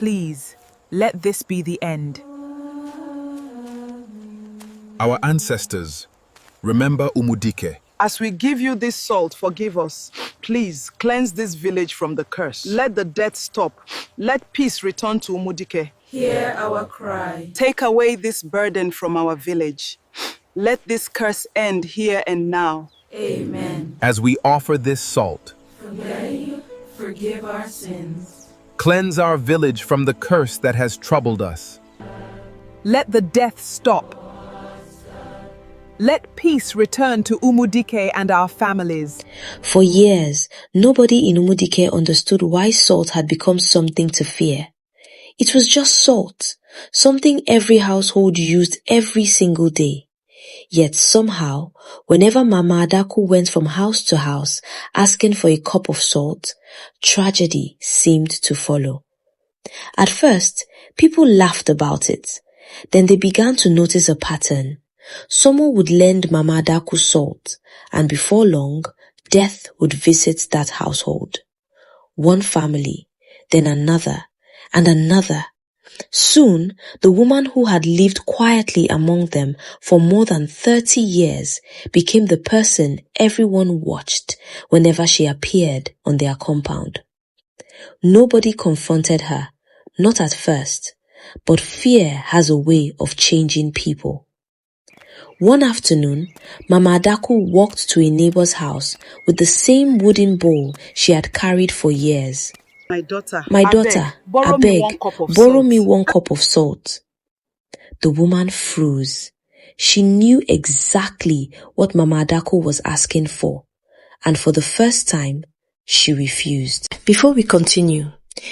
Please, let this be the end. Our ancestors, remember Umudike. As we give you this salt, forgive us. Please cleanse this village from the curse. Let the death stop. Let peace return to Umudike. Hear our cry. Take away this burden from our village. Let this curse end here and now. Amen. As we offer this salt, Forgive our sins. cleanse our village from the curse that has troubled us. Let the death stop. Let peace return to Umudike and our families. For years, nobody in Umudike understood why salt had become something to fear. It was just salt, something every household used every single day. Yet somehow, whenever Mama Adaku went from house to house asking for a cup of salt, tragedy seemed to follow. At first, people laughed about it. Then they began to notice a pattern. Someone would lend Mama Adaku salt, and before long, death would visit that household. One family, then another, and another. Soon, the woman who had lived quietly among them for more than 30 years became the person everyone watched whenever she appeared on their compound. Nobody confronted her, not at first, but fear has a way of changing people. One afternoon, Mama Adaku walked to a neighbor's house with the same wooden bowl she had carried for years. My daughter, I beg, borrow me one cup of salt. The woman froze. She knew exactly what Mama Adaku was asking for, and for the first time, she refused. Before we continue,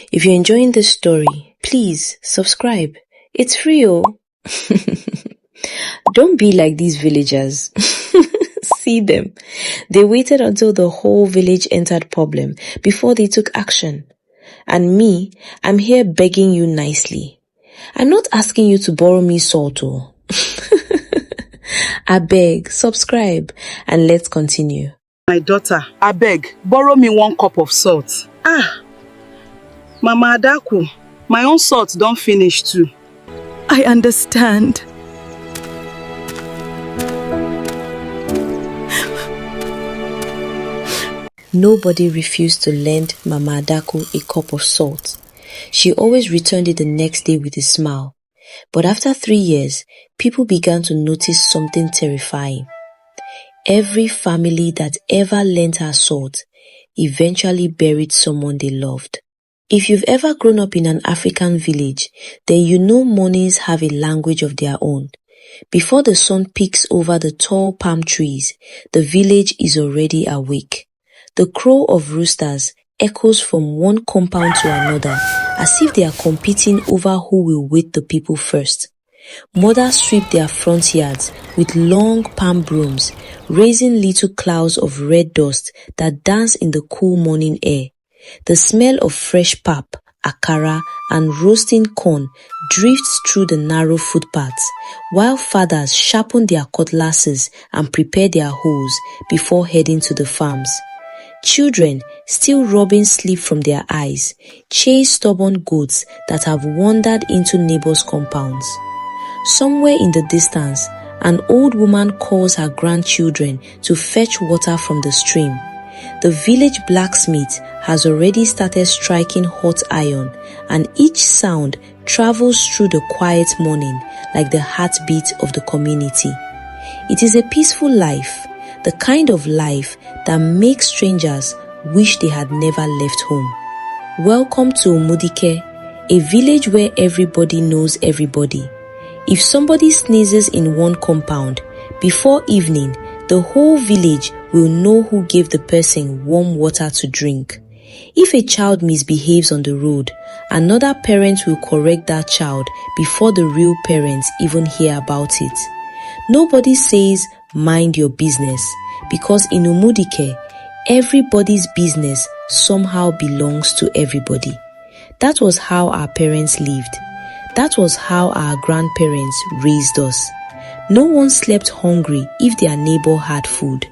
if you're enjoying this story, please subscribe. It's free, oh. Don't be like these villagers. See them. They waited until the whole village entered problem before they took action. And me, I'm here begging you nicely. I'm not asking you to borrow me salt, oh. I beg, subscribe, and let's continue. My daughter, I beg, borrow me one cup of salt. Mama Adaku, my own salt don't finish too. I understand. Nobody refused to lend Mama Adaku a cup of salt. She always returned it the next day with a smile. But after 3 years, people began to notice something terrifying. Every family that ever lent her salt eventually buried someone they loved. If you've ever grown up in an African village, then you know mornings have a language of their own. Before the sun peeks over the tall palm trees, the village is already awake. The crow of roosters echoes from one compound to another as if they are competing over who will wake the people first. Mothers sweep their front yards with long palm brooms, raising little clouds of red dust that dance in the cool morning air. The smell of fresh pap, akara, and roasting corn drifts through the narrow footpaths, while fathers sharpen their cutlasses and prepare their hoes before heading to the farms. Children, still rubbing sleep from their eyes, chase stubborn goats that have wandered into neighbors' compounds. Somewhere in the distance, an old woman calls her grandchildren to fetch water from the stream. The village blacksmith has already started striking hot iron, and each sound travels through the quiet morning like the heartbeat of the community. It is a peaceful life, the kind of life that makes strangers wish they had never left home. Welcome to Umudike, a village where everybody knows everybody. If somebody sneezes in one compound, before evening, the whole village will know who gave the person warm water to drink. If a child misbehaves on the road, another parent will correct that child before the real parents even hear about it. Nobody says, mind your business, because in Umudike, everybody's business somehow belongs to everybody. That was how our parents lived. That was how our grandparents raised us. No one slept hungry if their neighbor had food.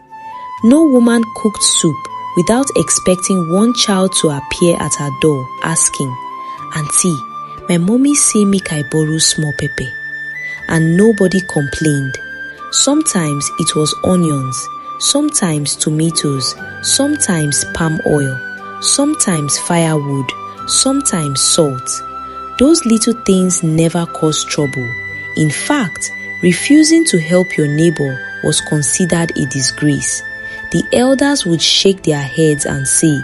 No woman cooked soup without expecting one child to appear at her door asking, "Auntie, My mommy say make I borrow small pepper, and nobody complained. Sometimes it was onions, sometimes tomatoes, sometimes palm oil, sometimes firewood, sometimes salt. Those little things never caused trouble. In fact, refusing to help your neighbor was considered a disgrace. The elders would shake their heads and say,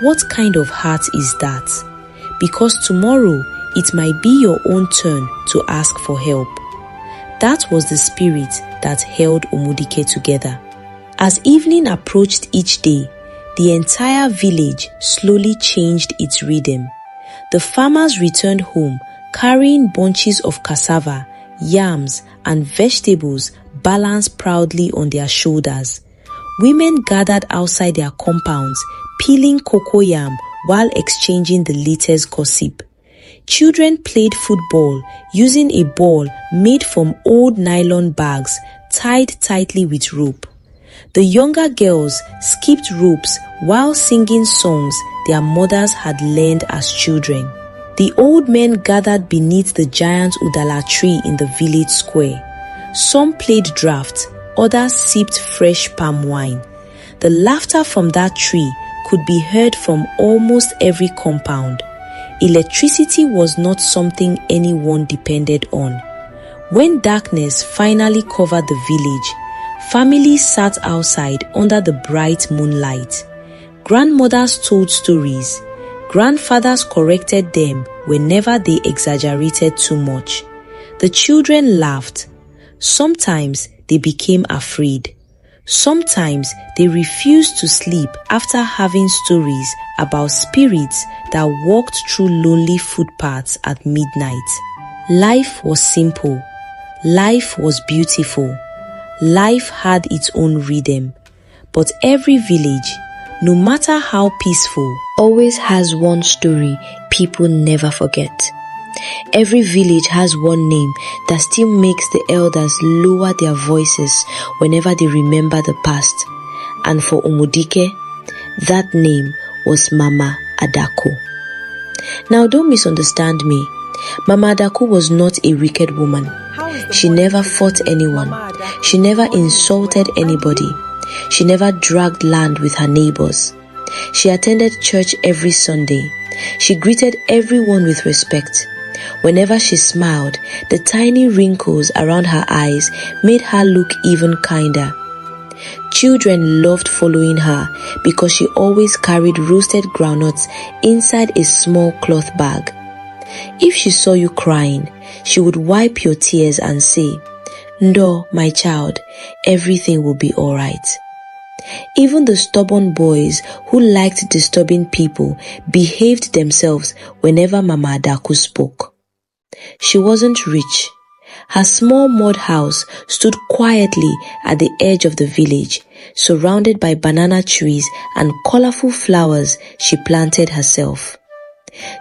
"What kind of heart is that?" Because tomorrow it might be your own turn to ask for help. That was the spirit that held Umudike together. As evening approached each day, the entire village slowly changed its rhythm. The farmers returned home carrying bunches of cassava, yams, and vegetables balanced proudly on their shoulders. Women gathered outside their compounds, peeling cocoyam while exchanging the latest gossip. Children played football using a ball made from old nylon bags tied tightly with rope. The younger girls skipped ropes while singing songs their mothers had learned as children. The old men gathered beneath the giant udala tree in the village square. Some played draft, others sipped fresh palm wine. The laughter from that tree could be heard from almost every compound. Electricity was not something anyone depended on. When darkness finally covered the village, families sat outside under the bright moonlight. Grandmothers told stories. Grandfathers corrected them whenever they exaggerated too much. The children laughed. Sometimes they became afraid. Sometimes they refused to sleep after having stories about spirits that walked through lonely footpaths at midnight. Life was simple. Life was beautiful. Life had its own rhythm. But every village, no matter how peaceful, always has one story people never forget. Every village has one name that still makes the elders lower their voices whenever they remember the past. And for Umudike, that name was Mama Adaku. Now don't misunderstand me. Mama Adaku was not a wicked woman. She never fought anyone. She never insulted anybody. She never dragged land with her neighbours. She attended church every Sunday. She greeted everyone with respect. Whenever she smiled, the tiny wrinkles around her eyes made her look even kinder. Children loved following her because she always carried roasted groundnuts inside a small cloth bag. If she saw you crying, she would wipe your tears and say, "Ndo, my child, everything will be alright." Even the stubborn boys who liked disturbing people behaved themselves whenever Mama Adaku spoke. She wasn't rich. Her small mud house stood quietly at the edge of the village, surrounded by banana trees and colorful flowers she planted herself.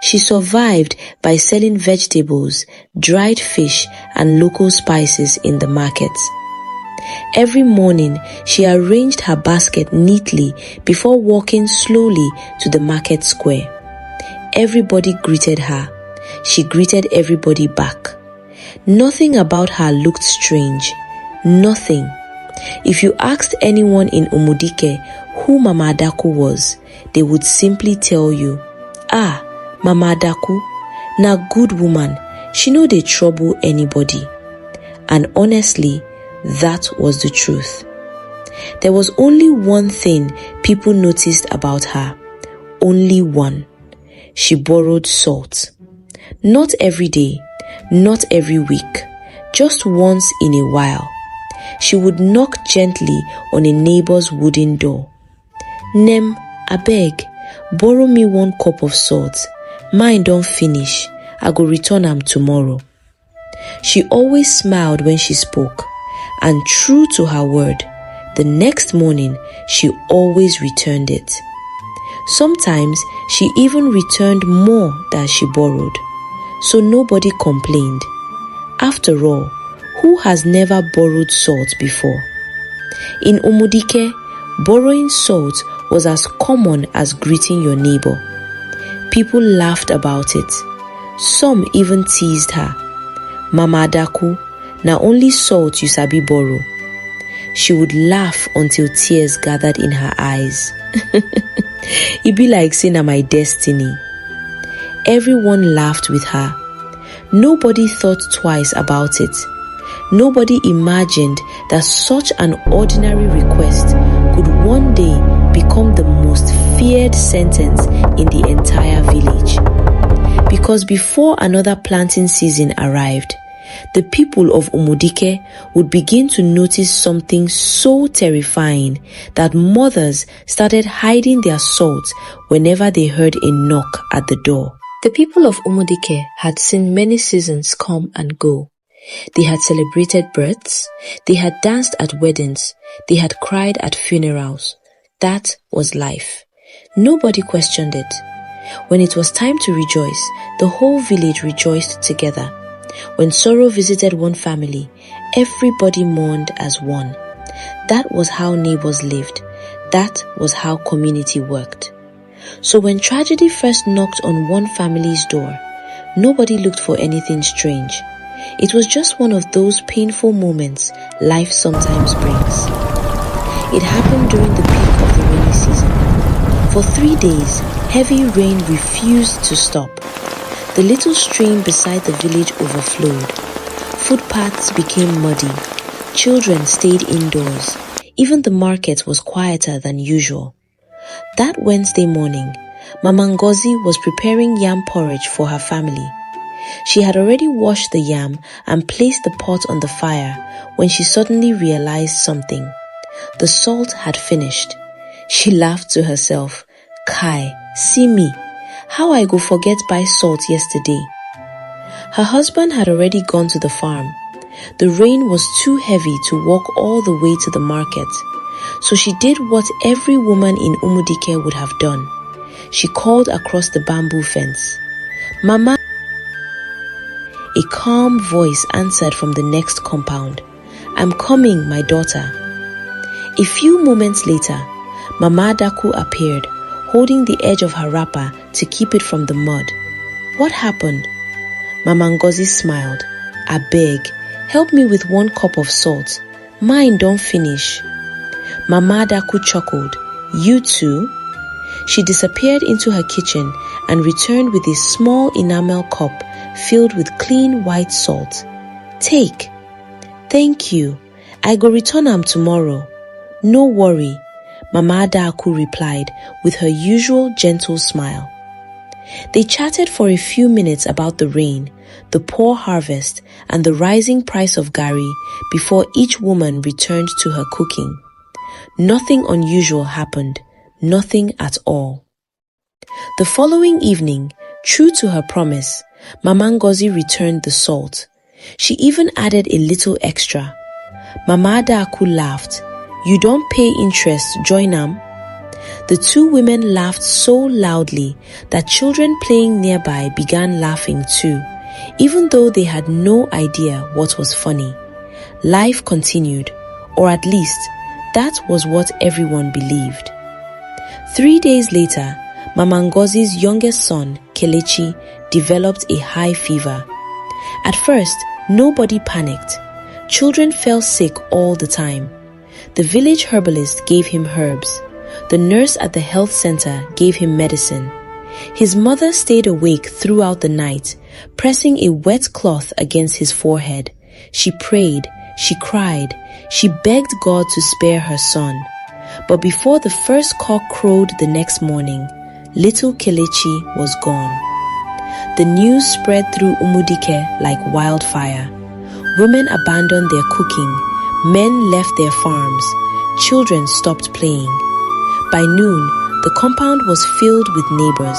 She survived by selling vegetables, dried fish, and local spices in the markets. Every morning, she arranged her basket neatly before walking slowly to the market square. Everybody greeted her. She greeted everybody back. Nothing about her looked strange. Nothing. If you asked anyone in Umudike who Mama Adaku was, they would simply tell you, "Ah, Mama Adaku, na good woman, she no dey trouble anybody." And honestly, that was the truth. There was only one thing people noticed about her. Only one. She borrowed salt. Not every day, not every week, just once in a while. She would knock gently on a neighbor's wooden door. "Nem, abeg, borrow me 1 cup of salt. Mine don't finish. I go return am tomorrow." She always smiled when she spoke, and true to her word, the next morning she always returned it. Sometimes she even returned more than she borrowed, so nobody complained. After all, who has never borrowed salt before? In Umudike, borrowing salt was as common as greeting your neighbor. People laughed about it. Some even teased her. Mama Adaku, na only salt you sabi borrow. She would laugh until tears gathered in her eyes. It be like saying na my destiny. Everyone laughed with her. Nobody thought twice about it. Nobody imagined that such an ordinary request could one day become the most feared sentence in the entire village. Because before another planting season arrived, the people of Umudike would begin to notice something so terrifying that mothers started hiding their salt whenever they heard a knock at the door. The people of Umudike had seen many seasons come and go. They had celebrated births, they had danced at weddings, they had cried at funerals. That was life. Nobody questioned it. When it was time to rejoice, the whole village rejoiced together. When sorrow visited one family, everybody mourned as one. That was how neighbors lived. That was how community worked. So when tragedy first knocked on one family's door, nobody looked for anything strange. It was just one of those painful moments life sometimes brings. It happened during the peak of the rainy season. For 3 days, heavy rain refused to stop. The little stream beside the village overflowed. Footpaths became muddy. Children stayed indoors. Even the market was quieter than usual. That Wednesday morning, Mama Ngozi was preparing yam porridge for her family. She had already washed the yam and placed the pot on the fire when she suddenly realized something. The salt had finished. She laughed to herself. Kai, see me. How I go forget buy salt yesterday? Her husband had already gone to the farm. The rain was too heavy to walk all the way to the market. So she did what every woman in Umudike would have done. She called across the bamboo fence. Mama. A calm voice answered from the next compound. I'm coming, my daughter. A few moments later, Mama Adaku appeared, holding the edge of her wrapper to keep it from the mud. What happened? Mama Ngozi smiled. I beg, help me with 1 cup of salt. Mine don't finish. Mama Adaku chuckled. You too? She disappeared into her kitchen and returned with a small enamel cup filled with clean white salt. Take. Thank you. I go return am tomorrow. No worry, Mama Adaku replied with her usual gentle smile. They chatted for a few minutes about the rain, the poor harvest, and the rising price of gari before each woman returned to her cooking. Nothing unusual happened, nothing at all. The following evening, true to her promise, Mama Ngozi returned the salt. She even added a little extra. Mama Adaku laughed. You don't pay interest, join am? The two women laughed so loudly that children playing nearby began laughing too, even though they had no idea what was funny. Life continued, or at least, that was what everyone believed. 3 days later, Mama Ngozi's youngest son, Kelechi, developed a high fever. At first, nobody panicked. Children fell sick all the time. The village herbalist gave him herbs. The nurse at the health center gave him medicine. His mother stayed awake throughout the night, pressing a wet cloth against his forehead. She prayed, she cried, she begged God to spare her son. But before the first cock crowed the next morning, little Kelechi was gone. The news spread through Umudike like wildfire. Women abandoned their cooking, men left their farms, children stopped playing. By noon, the compound was filled with neighbors.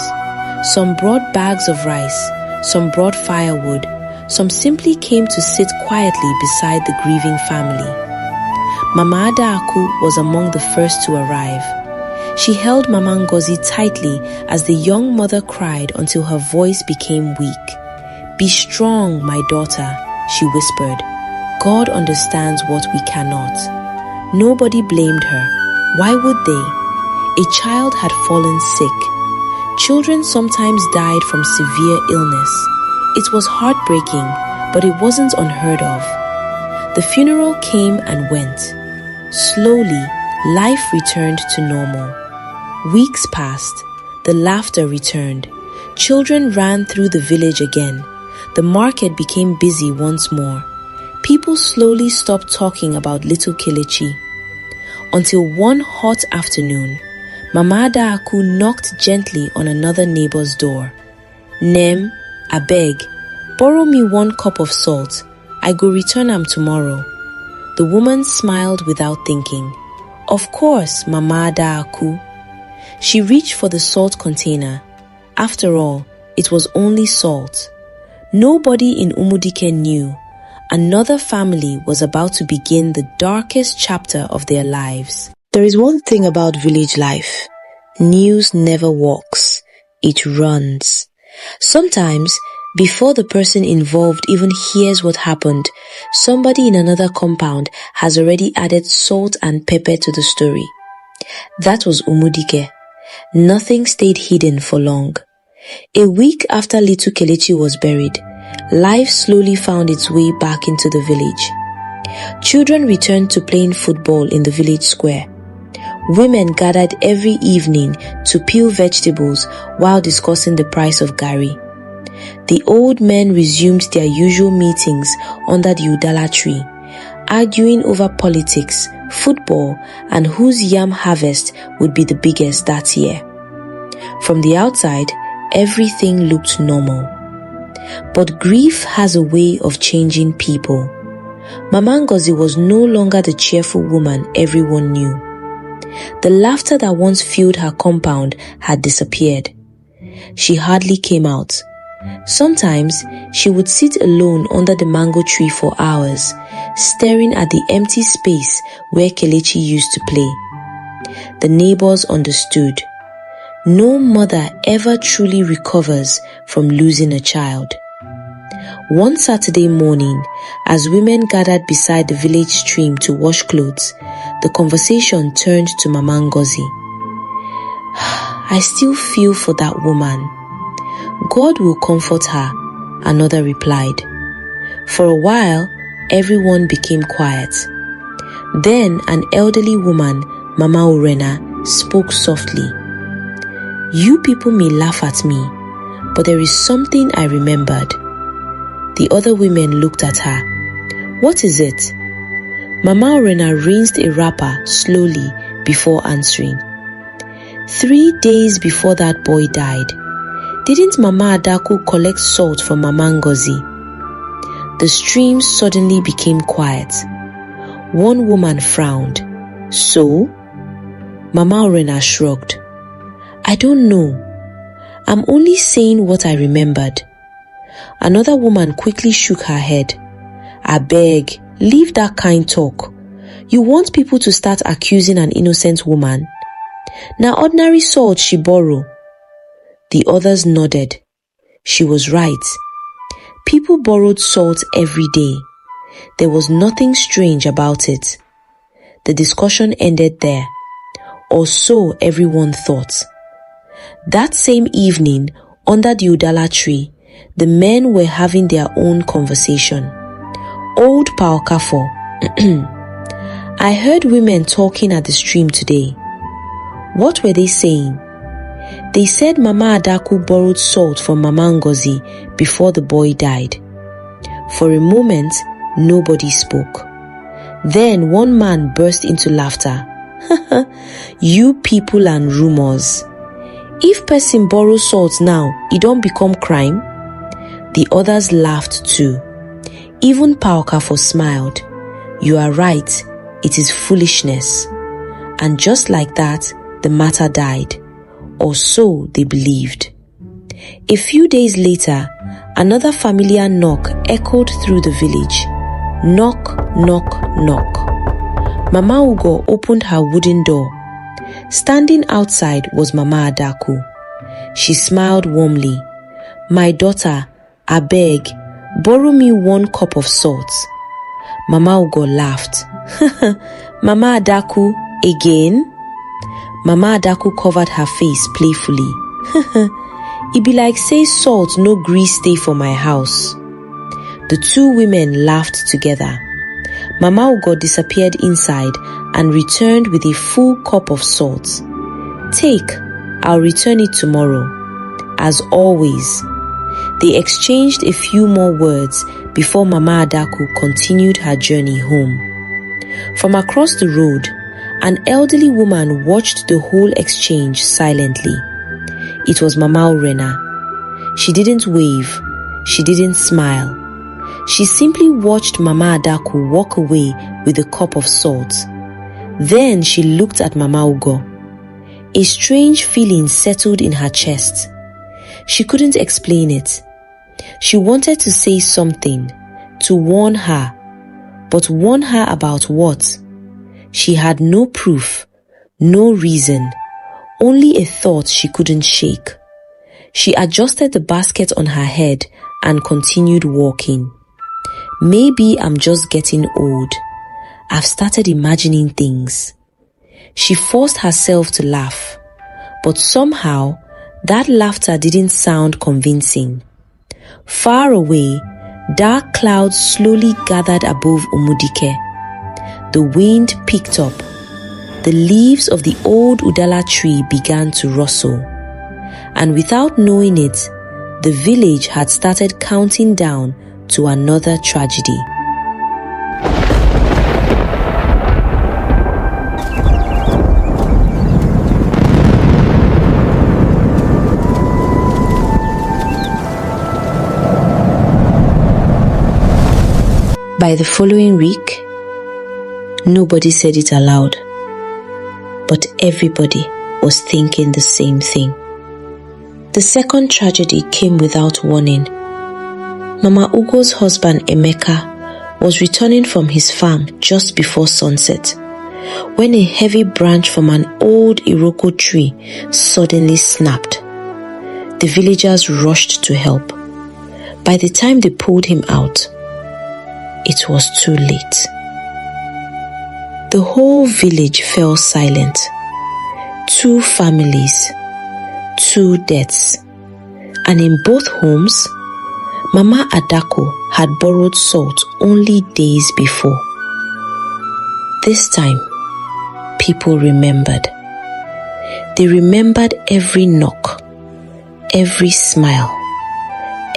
Some brought bags of rice, some brought firewood, some simply came to sit quietly beside the grieving family. Mama Adaku was among the first to arrive. She held Mama Ngozi tightly as the young mother cried until her voice became weak. Be strong, my daughter, she whispered. God understands what we cannot. Nobody blamed her. Why would they? A child had fallen sick. Children sometimes died from severe illness. It was heartbreaking, but it wasn't unheard of. The funeral came and went. Slowly, life returned to normal. Weeks passed. The laughter returned. Children ran through the village again. The market became busy once more. People slowly stopped talking about little Kelechi. Until one hot afternoon, Mama Adaku knocked gently on another neighbor's door. "Nem, abeg, borrow me 1 cup of salt. I go return am tomorrow." The woman smiled without thinking. "Of course, Mama Adaku." She reached for the salt container. After all, it was only salt. Nobody in Umudike knew. Another family was about to begin the darkest chapter of their lives. There is one thing about village life. News never walks. It runs. Sometimes, before the person involved even hears what happened, somebody in another compound has already added salt and pepper to the story. That was Umudike. Nothing stayed hidden for long. A week after little Kelechi was buried, life slowly found its way back into the village. Children returned to playing football in the village square. Women gathered every evening to peel vegetables while discussing the price of garri. The old men resumed their usual meetings under the udala tree, arguing over politics, football, and whose yam harvest would be the biggest that year. From the outside, everything looked normal. But grief has a way of changing people. Mama Ngozi was no longer the cheerful woman everyone knew. The laughter that once filled her compound had disappeared. She hardly came out. Sometimes she would sit alone under the mango tree for hours, staring at the empty space where Kelechi used to play. The neighbours understood. No mother ever truly recovers from losing a child. One Saturday morning, as women gathered beside the village stream to wash clothes, the conversation turned to Mama Ngozi. "I still feel for that woman. God will comfort her," another replied. For a while, everyone became quiet. Then an elderly woman, Mama Orena, spoke softly. "You people may laugh at me, but there is something I remembered." The other women looked at her. "What is it?" Mama Orena rinsed a wrapper slowly before answering. 3 days before that boy died, didn't Mama Adaku collect salt from Mama Ngozi? The stream suddenly became quiet. One woman frowned. "So?" Mama Orena shrugged. "I don't know. I'm only saying what I remembered." Another woman quickly shook her head. "Abeg, leave that kind talk. You want people to start accusing an innocent woman? Now ordinary salt she borrow." The others nodded. She was right. People borrowed salt every day. There was nothing strange about it. The discussion ended there, or so everyone thought. That same evening, under the udala tree, the men were having their own conversation. Old Paokafo. "I heard women talking at the stream today." What were they saying? They said Mama Adaku borrowed salt from Mama Ngozi before the boy died. For a moment, nobody spoke. Then one man burst into laughter. "You people and rumors. If person borrows salt now, it don't become crime?" The others laughed too. Even Paokafo smiled. "You are right, it is foolishness." And just like that, the matter died. Or so they believed. A few days later, another familiar knock echoed through the village. Knock, knock, knock. Mama Ugo opened her wooden door. Standing outside was Mama Adaku. She smiled warmly. "My daughter, abeg, borrow me 1 cup of salt." Mama Ugo laughed. "Mama Adaku, again?" Mama Adaku covered her face playfully. "It be like say salt no gree stay for my house." The two women laughed together. Mama Ugo disappeared inside and returned with a full cup of salt. "Take, I'll return it tomorrow." As always, they exchanged a few more words before Mama Adaku continued her journey home. From across the road, an elderly woman watched the whole exchange silently. It was Mama Urena. She didn't wave. She didn't smile. She simply watched Mama Adaku walk away with a cup of salt. Then she looked at Mama Ugo. A strange feeling settled in her chest. She couldn't explain it. She wanted to say something, to warn her. But warn her about what? She had no proof, no reason, only a thought she couldn't shake. She adjusted the basket on her head and continued walking. "Maybe I'm just getting old. I've started imagining things." She forced herself to laugh, but somehow that laughter didn't sound convincing. Far away, dark clouds slowly gathered above Umudike. The wind picked up. The leaves of the old udala tree began to rustle. And without knowing it, the village had started counting down to another tragedy. By the following week, nobody said it aloud, but everybody was thinking the same thing. The second tragedy came without warning. Mama Ugo's husband Emeka was returning from his farm just before sunset when a heavy branch from an old Iroko tree suddenly snapped. The villagers rushed to help. By the time they pulled him out, it was too late. The whole village fell silent. 2 families, 2 deaths. And in both homes, Mama Adaku had borrowed salt only days before. This time, people remembered. They remembered every knock, every smile,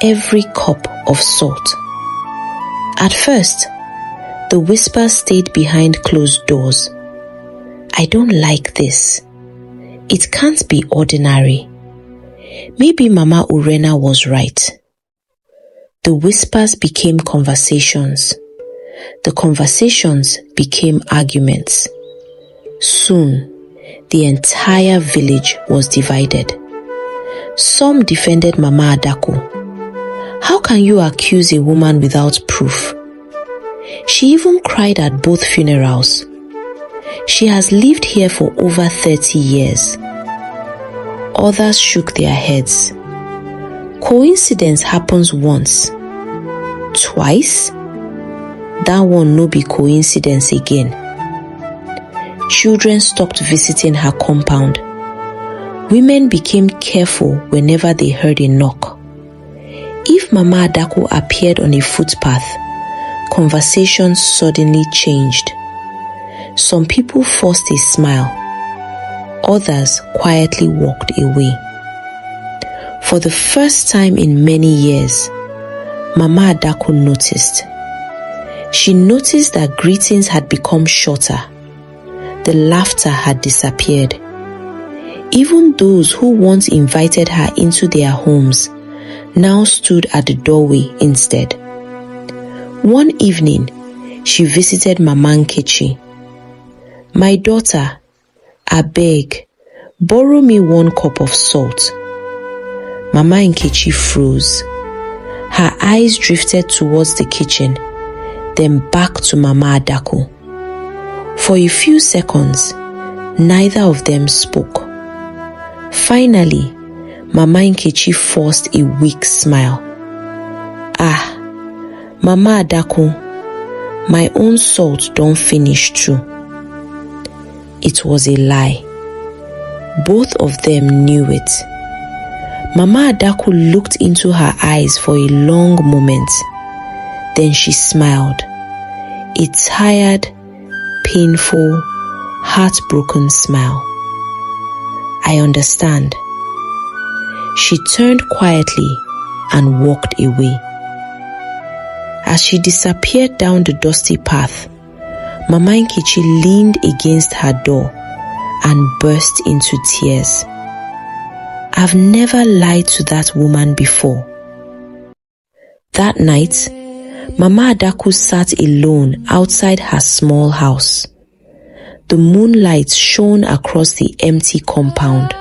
every cup of salt. At first, the whispers stayed behind closed doors. "I don't like this. It can't be ordinary. Maybe Mama Urena was right." The whispers became conversations. The conversations became arguments. Soon, the entire village was divided. Some defended Mama Adaku. "How can you accuse a woman without proof?" She even cried at both funerals. "She has lived here for over 30 years. Others shook their heads. "Coincidence happens once. Twice? That one no be coincidence again." Children stopped visiting her compound. Women became careful whenever they heard a knock. If Mama Adaku appeared on a footpath, conversations suddenly changed. Some people forced a smile. Others quietly walked away. For the first time in many years, Mama Adaku noticed. She noticed that greetings had become shorter. The laughter had disappeared. Even those who once invited her into their homes now stood at the doorway instead. One evening, she visited Mama Nkechi. "My daughter, abeg, borrow me 1 cup of salt." Mama Nkechi froze. Her eyes drifted towards the kitchen, then back to Mama Adaku. For a few seconds, neither of them spoke. Finally, Mama Nkechi forced a weak smile. "Ah, Mama Adaku, my own salt don't finish too." It was a lie. Both of them knew it. Mama Adaku looked into her eyes for a long moment. Then she smiled. A tired, painful, heartbroken smile. I understand. She turned quietly and walked away. As she disappeared down the dusty path, Mama Nkechi leaned against her door and burst into tears. I've never lied to that woman before. That night, Mama Adaku sat alone outside her small house. The moonlight shone across the empty compound.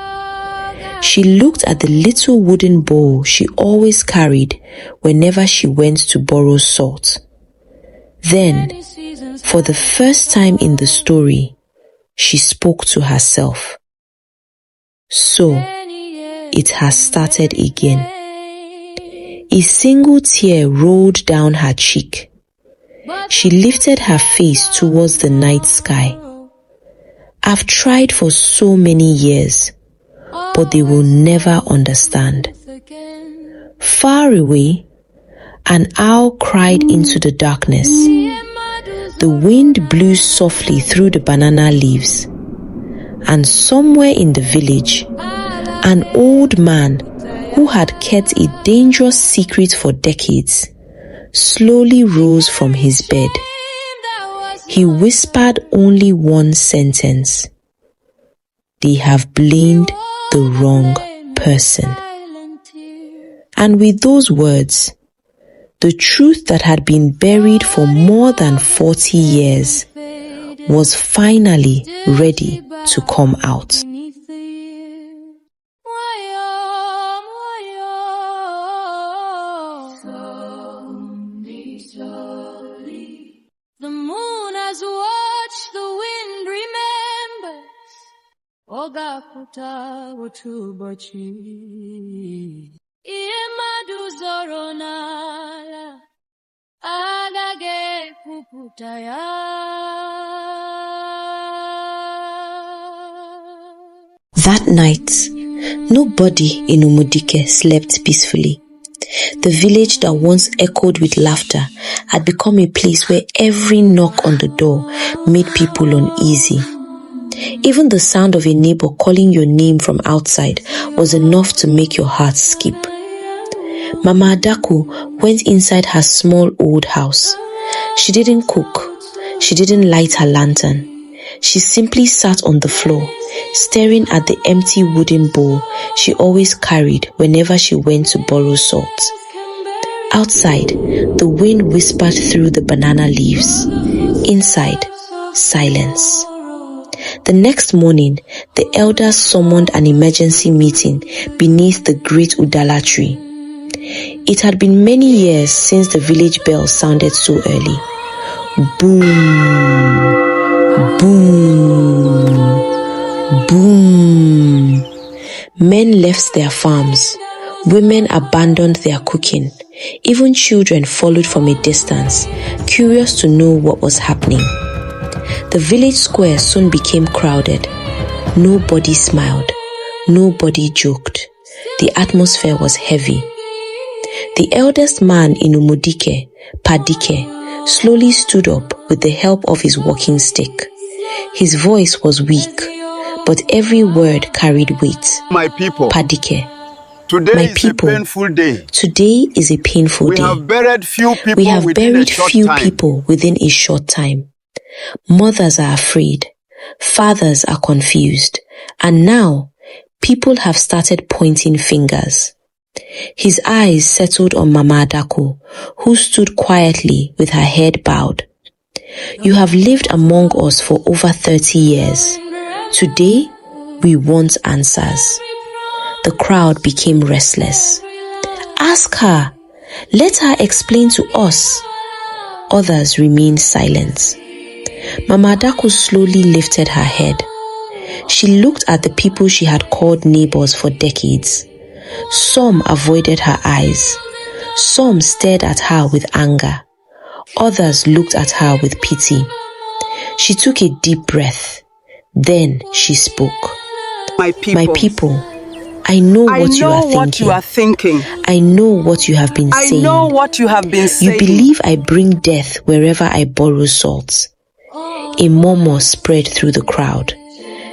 She looked at the little wooden bowl she always carried whenever she went to borrow salt. Then, for the first time in the story, she spoke to herself. So, it has started again. A single tear rolled down her cheek. She lifted her face towards the night sky. I've tried for so many years, but they will never understand. Far away, an owl cried into the darkness. The wind blew softly through the banana leaves. And somewhere in the village, an old man who had kept a dangerous secret for decades slowly rose from his bed. He whispered only one sentence. They have blamed the wrong person. And with those words, the truth that had been buried for more than 40 years was finally ready to come out. The moon has watched the wind remembers. Ogakuta wotubochi. Iemadu zoronala. Agage puputaya. That night, nobody in Umudike slept peacefully. The village that once echoed with laughter had become a place where every knock on the door made people uneasy. Even the sound of a neighbor calling your name from outside was enough to make your heart skip. Mama Adaku went inside her small old house. She didn't cook. She didn't light her lantern. She simply sat on the floor, staring at the empty wooden bowl she always carried whenever she went to borrow salt. Outside, the wind whispered through the banana leaves. Inside, silence. The next morning, the elders summoned an emergency meeting beneath the great udala tree. It had been many years since the village bell sounded so early. Boom! Boom! Boom! Men left their farms. Women abandoned their cooking. Even children followed from a distance, curious to know what was happening. The village square soon became crowded. Nobody smiled. Nobody joked. The atmosphere was heavy. The eldest man in Umudike, Padike, slowly stood up with the help of his walking stick. His voice was weak, but every word carried weight. My people, Padike, today my is people, a painful day. Today is a painful day. We have buried few people We have within buried a short few time. people within a short time. Mothers are afraid. Fathers are confused. And now, people have started pointing fingers. His eyes settled on Mama Adaku, who stood quietly with her head bowed. You have lived among us for over 30 years. Today, we want answers. The crowd became restless. Ask her. Let her explain to us. Others remained silent. Mama Adaku slowly lifted her head. She looked at the people she had called neighbours for decades. Some avoided her eyes. Some stared at her with anger. Others looked at her with pity. She took a deep breath. Then she spoke. My people, My people, I know I what you know are what thinking. you are thinking. I know what you have been I saying. know what you have been saying. You believe I bring death wherever I borrow salt. A murmur spread through the crowd.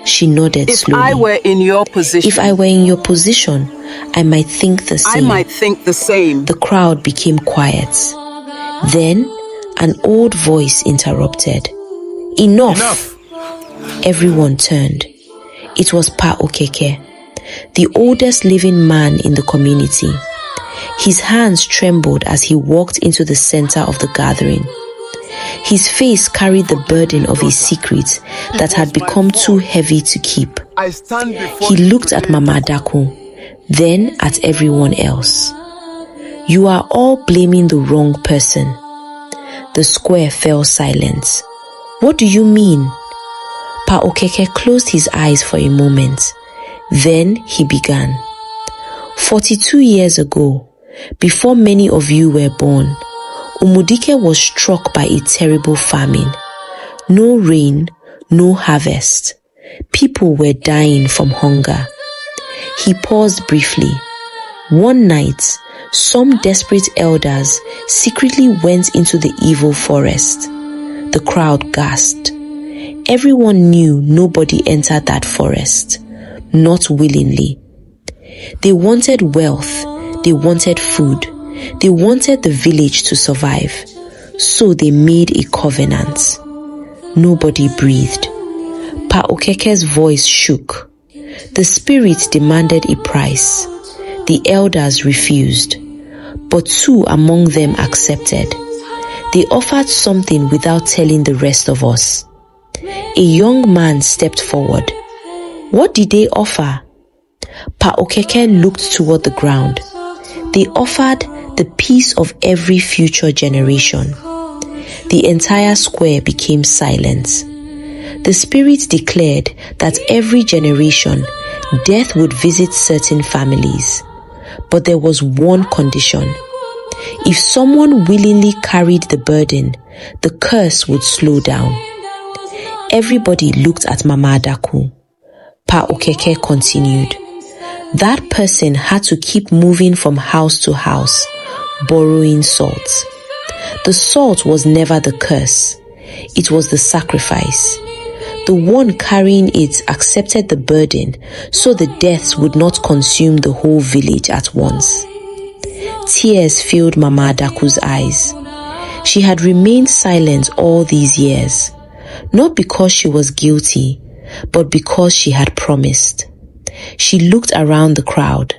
She nodded If slowly. I were in your position, If I were in your position, I might think the I same. might think the same. The crowd became quiet. Then, an old voice interrupted. Enough! Everyone turned. It was Pa Okeke, the oldest living man in the community. His hands trembled as he walked into the center of the gathering. His face carried the burden of a secret that had become too heavy to keep. He looked at Mama Adaku, then at everyone else. You are all blaming the wrong person. The square fell silent. What do you mean? Pa Okeke closed his eyes for a moment. Then he began. 42 years ago, before many of you were born, Umudike was struck by a terrible famine. No rain, no harvest. People were dying from hunger. He paused briefly. One night, some desperate elders secretly went into the evil forest. The crowd gasped. Everyone knew nobody entered that forest, not willingly. They wanted wealth, they wanted food, they wanted the village to survive. So they made a covenant. Nobody breathed. Pa Okeke's voice shook. The spirit demanded a price. The elders refused, but 2 among them accepted. They offered something without telling the rest of us. A young man stepped forward. What did they offer? Pa Okeke looked toward the ground. They offered the peace of every future generation. The entire square became silent. The spirit declared that every generation, death would visit certain families. But there was one condition. If someone willingly carried the burden, the curse would slow down. Everybody looked at Mama Adaku. Pa Okeke continued. That person had to keep moving from house to house, borrowing salt. The salt was never the curse. It was the sacrifice. The one carrying it accepted the burden so the deaths would not consume the whole village at once. Tears filled Mama Adaku's eyes. She had remained silent all these years, not because she was guilty, but because she had promised. She looked around the crowd.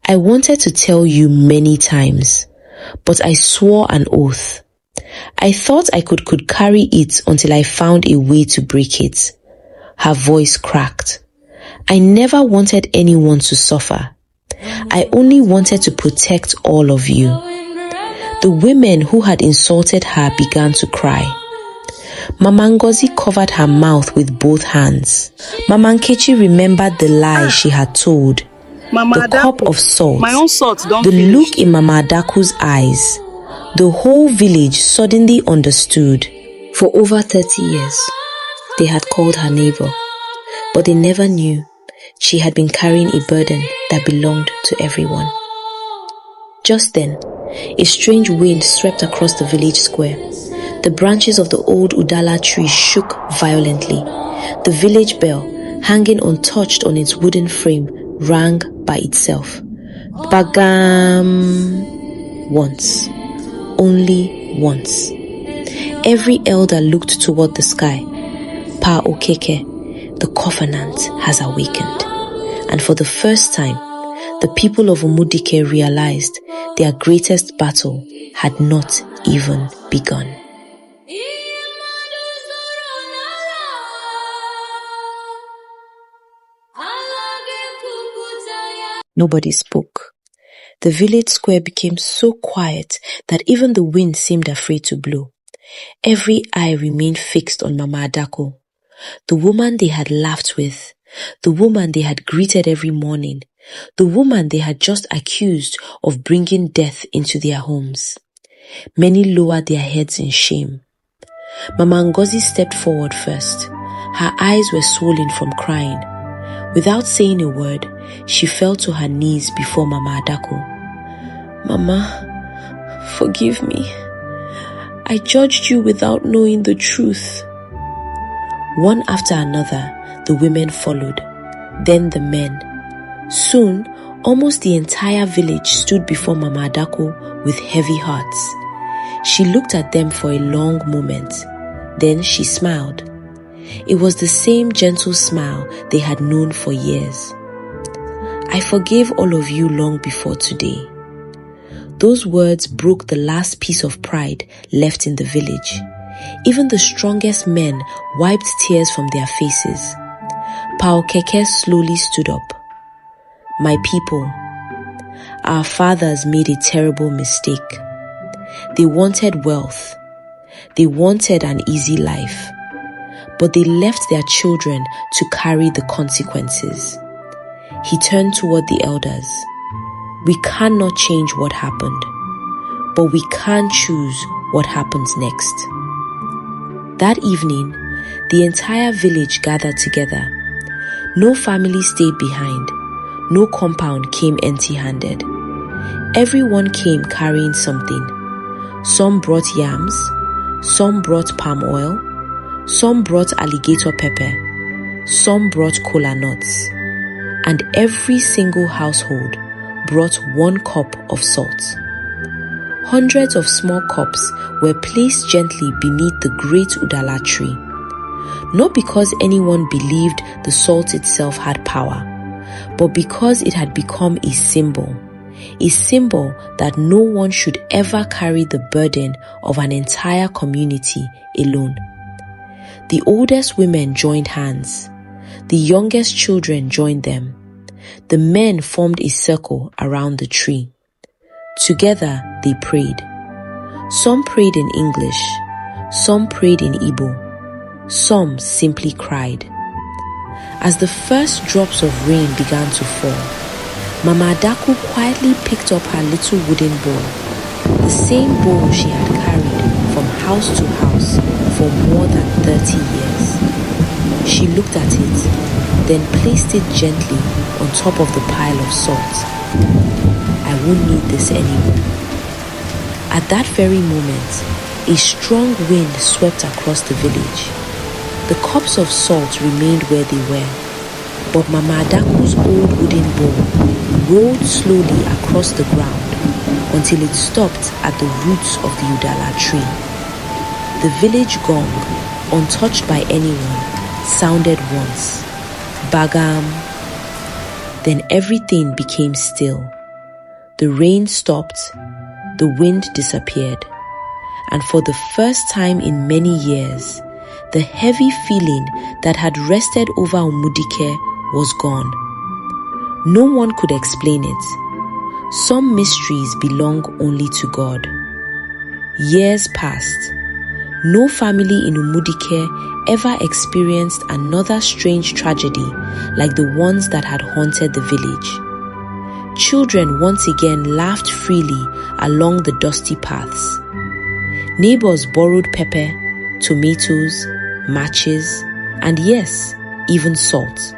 I wanted to tell you many times, but I swore an oath. I thought I could carry it until I found a way to break it. Her voice cracked. I never wanted anyone to suffer. I only wanted to protect all of you. The women who had insulted her began to cry. Mama Ngozi covered her mouth with both hands. Mama Nkechi remembered the lie she had told. Mama The cup Adaku, of salt, my own salt don't the finish. look in Mama Adaku's eyes. The whole village suddenly understood. For over 30 years, they had called her neighbour, but they never knew she had been carrying a burden that belonged to everyone. Just then, a strange wind swept across the village square. The branches of the old udala tree shook violently. The village bell, hanging untouched on its wooden frame, rang by itself. Bagam! Once. Only once. Every elder looked toward the sky. Pa Okeke, the covenant has awakened. And for the first time, the people of Umudike realized their greatest battle had not even begun. Nobody spoke. The village square became so quiet that even the wind seemed afraid to blow. Every eye remained fixed on Mama Adaku, the woman they had laughed with, the woman they had greeted every morning, the woman they had just accused of bringing death into their homes. Many lowered their heads in shame. Mama Ngozi stepped forward first. Her eyes were swollen from crying. Without saying a word, she fell to her knees before Mama Adaku. "Mama, forgive me. I judged you without knowing the truth." One after another, the women followed, then the men. Soon, almost the entire village stood before Mama Adaku with heavy hearts. She looked at them for a long moment. Then she smiled. It was the same gentle smile they had known for years. "I forgave all of you long before today." Those words broke the last piece of pride left in the village. Even the strongest men wiped tears from their faces. Pao Keke slowly stood up. "My people, our fathers made a terrible mistake. They wanted wealth. They wanted an easy life. But they left their children to carry the consequences." He turned toward the elders. "We cannot change what happened, but we can choose what happens next." That evening, the entire village gathered together. No family stayed behind. No compound came empty-handed. Everyone came carrying something. Some brought yams, some brought palm oil, some brought alligator pepper, some brought kola nuts, and every single household brought 1 cup of salt. Hundreds of small cups were placed gently beneath the great udala tree, not because anyone believed the salt itself had power, but because it had become a symbol that no one should ever carry the burden of an entire community alone. The oldest women joined hands. The youngest children joined them. The men formed a circle around the tree. Together they prayed. Some prayed in English, some prayed in Igbo, some simply cried. As the first drops of rain began to fall, Mama Adaku quietly picked up her little wooden bowl, the same bowl she had carried from house to house for more than 30 years. She looked at it, then placed it gently on top of the pile of salt. "I won't need this anymore." At that very moment, a strong wind swept across the village. The cups of salt remained where they were, but Mama Adaku's old wooden bowl rolled slowly across the ground until it stopped at the roots of the udala tree. The village gong, untouched by anyone, sounded once. Bagam. Then everything became still. The rain stopped, the wind disappeared, and for the first time in many years, the heavy feeling that had rested over Umudike was gone. No one could explain it. Some mysteries belong only to God. Years passed. No family in Umudike ever experienced another strange tragedy like the ones that had haunted the village. Children once again laughed freely along the dusty paths. Neighbors borrowed pepper, tomatoes, matches, and yes, even salt.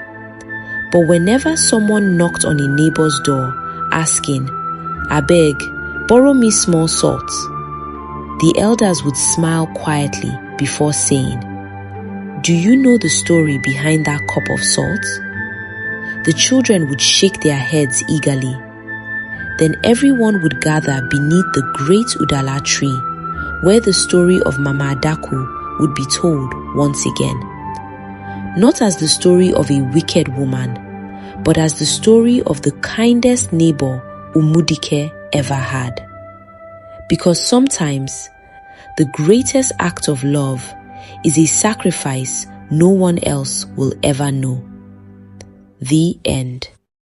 But whenever someone knocked on a neighbor's door asking, "Abeg, borrow me small salt," the elders would smile quietly before saying, "Do you know the story behind that cup of salt?" The children would shake their heads eagerly. Then everyone would gather beneath the great udala tree, where the story of Mama Adaku would be told once again. Not as the story of a wicked woman, but as the story of the kindest neighbor Umudike ever had. Because sometimes the greatest act of love is a sacrifice no one else will ever know. The end.